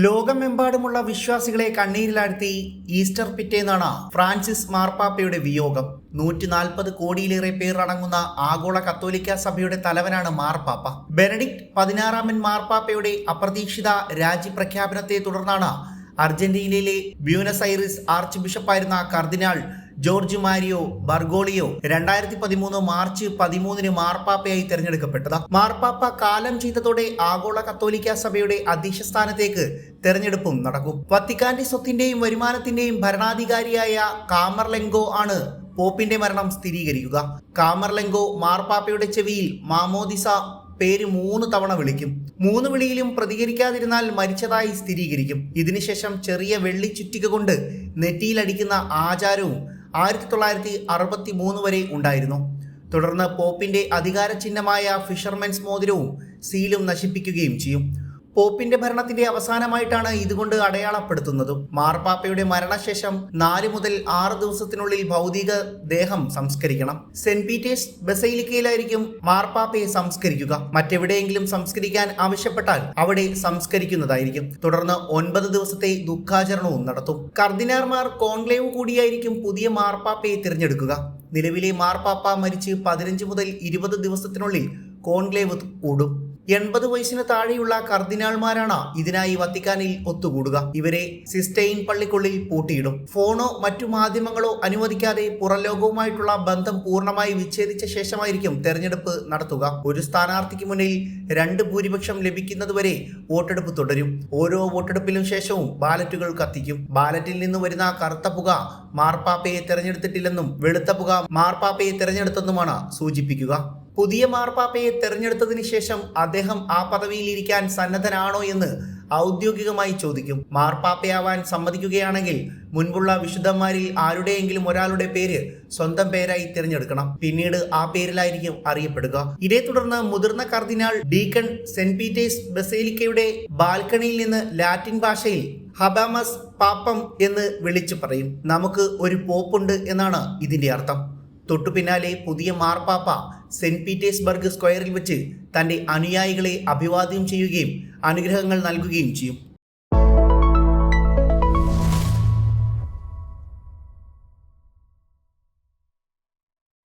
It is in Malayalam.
ലോകമെമ്പാടുമുള്ള വിശ്വാസികളെ കണ്ണീരിലാഴ്ത്തി ഈസ്റ്റർ പിറ്റേന്നാണ് ഫ്രാൻസിസ് മാർപ്പാപ്പയുടെ വിയോഗം. 140 കോടിയിലേറെ പേർ അടങ്ങുന്ന ആഗോള കത്തോലിക്ക സഭയുടെ തലവനാണ് മാർപ്പാപ്പ. ബെനഡിക്ട് 16 മാർപ്പാപ്പയുടെ അപ്രതീക്ഷിത രാജിപ്രഖ്യാപനത്തെ തുടർന്നാണ് അർജന്റീനയിലെ ബ്യൂണസ് ഐറിസ് ആർച്ച് ബിഷപ്പായിരുന്ന കർദിനാൾ ജോർജ് മാരിയോ ബർഗോളിയോ 2013 മാർച്ച് 13 മാർപ്പാപ്പയായി തെരഞ്ഞെടുക്കപ്പെട്ടത്. മാർപ്പാപ്പ കാലം ചെയ്തതോടെ ആഗോള കത്തോലിക്ക സഭയുടെ അധ്യക്ഷ സ്ഥാനത്തേക്ക് തെരഞ്ഞെടുപ്പും നടക്കും. വത്തിക്കാന്റെ സ്വത്തിന്റെയും വരുമാനത്തിന്റെയും ഭരണാധികാരിയായ കാമർലെങ്കോ ആണ് പോപ്പിന്റെ മരണം സ്ഥിരീകരിക്കുക. കാമർലെങ്കോ മാർപ്പാപ്പയുടെ ചെവിയിൽ മാമോദിസ പേര് 3 തവണ വിളിക്കും. 3 വിളിയിലും പ്രതികരിക്കാതിരുന്നാൽ മരിച്ചതായി സ്ഥിരീകരിക്കും. ഇതിനുശേഷം ചെറിയ വെള്ളി ചുറ്റിക കൊണ്ട് നെറ്റിയിലടിക്കുന്ന ആചാരവും 1963 വരെ ഉണ്ടായിരുന്നു. തുടർന്ന് പോപ്പിന്റെ അധികാര ചിഹ്നമായ ഫിഷർമെൻസ് മോതിരവും സീലും നശിപ്പിക്കുകയും ചെയ്യും. പോപ്പിന്റെ ഭരണത്തിന്റെ അവസാനമായിട്ടാണ് ഇതുകൊണ്ട് അടയാളപ്പെടുത്തുന്നത്. മാർപ്പാപ്പയുടെ മരണശേഷം 4 മുതൽ 6 ദിവസത്തിനുള്ളിൽ ഭൗതിക ദേഹം സംസ്കരിക്കണം. സെന്റ് പീറ്റേഴ്സ് ബസയിലിക്കയിലായിരിക്കും മാർപ്പാപ്പയെ സംസ്കരിക്കുക. മറ്റെവിടെയെങ്കിലും സംസ്കരിക്കാൻ ആവശ്യപ്പെട്ടാൽ അവിടെ സംസ്കരിക്കുന്നതായിരിക്കും. തുടർന്ന് 9 ദിവസത്തെ ദുഃഖാചരണവും നടത്തും. കർദിനാൾമാർ കോൺക്ലേവ് കൂടിയായിരിക്കും പുതിയ മാർപ്പാപ്പയെ തിരഞ്ഞെടുക്കുക. നിലവിലെ മാർപ്പാപ്പ മരിച്ച് 15 മുതൽ 20 ദിവസത്തിനുള്ളിൽ കോൺക്ലേവ് കൂടും. 80 വയസ്സിന് താഴെയുള്ള കർദിനാൾമാരാണ് ഇതിനായി വത്തിക്കാനിൽ ഒത്തുകൂടുക. ഇവരെ സിസ്റ്റൈൻ പള്ളിക്കുള്ളിൽ പൂട്ടിയിടും. ഫോണോ മറ്റു മാധ്യമങ്ങളോ അനുവദിക്കാതെ പുറംലോകവുമായിട്ടുള്ള ബന്ധം പൂർണ്ണമായി വിച്ഛേദിച്ച ശേഷമായിരിക്കും തെരഞ്ഞെടുപ്പ് നടത്തുക. ഒരു സ്ഥാനാർത്ഥിക്ക് മുന്നിൽ 2 ഭൂരിപക്ഷം ലഭിക്കുന്നതുവരെ വോട്ടെടുപ്പ് തുടരും. ഓരോ വോട്ടെടുപ്പിലും ശേഷവും ബാലറ്റുകൾ കത്തിക്കും. ബാലറ്റിൽ നിന്ന് വരുന്ന കറുത്ത പുക മാർപ്പാപ്പയെ തെരഞ്ഞെടുത്തിട്ടില്ലെന്നും വെളുത്ത പുക മാർപ്പാപ്പയെ തെരഞ്ഞെടുത്തെന്നുമാണ് സൂചിപ്പിക്കുക. പുതിയ മാർപ്പാപ്പയെ തെരഞ്ഞെടുത്തതിന് ശേഷം അദ്ദേഹം ആ പദവിയിൽ ഇരിക്കാൻ സന്നദ്ധനാണോ എന്ന് ഔദ്യോഗികമായി ചോദിക്കും. മാർപ്പാപ്പയാവാൻ സമ്മതിക്കുകയാണെങ്കിൽ മുൻപുള്ള വിശുദ്ധന്മാരിൽ ആരുടെയെങ്കിലും ഒരാളുടെ പേര് സ്വന്തം പേരായി തിരഞ്ഞെടുക്കണം. പിന്നീട് ആ പേരിലായിരിക്കും അറിയപ്പെടുക. ഇതേ തുടർന്ന് മുതിർന്ന കർദിനാൾ ഡീക്കൺ സെന്റ് പീറ്റേഴ്സ് ബസേലിക്കയുടെ ബാൽക്കണിയിൽ നിന്ന് ലാറ്റിൻ ഭാഷയിൽ ഹബാമസ് പാപ്പം എന്ന് വിളിച്ചു പറയും. നമുക്ക് ഒരു പോപ്പുണ്ട് എന്നാണ് ഇതിന്റെ അർത്ഥം. തൊട്ടു പിന്നാലെ പുതിയ മാർപ്പാപ്പ സെന്റ് പീറ്റേഴ്സ്ബർഗ് സ്ക്വയറിൽ വെച്ച് തന്റെ അനുയായികളെ അഭിവാദ്യം ചെയ്യുകയും അനുഗ്രഹങ്ങൾ നൽകുകയും ചെയ്യും.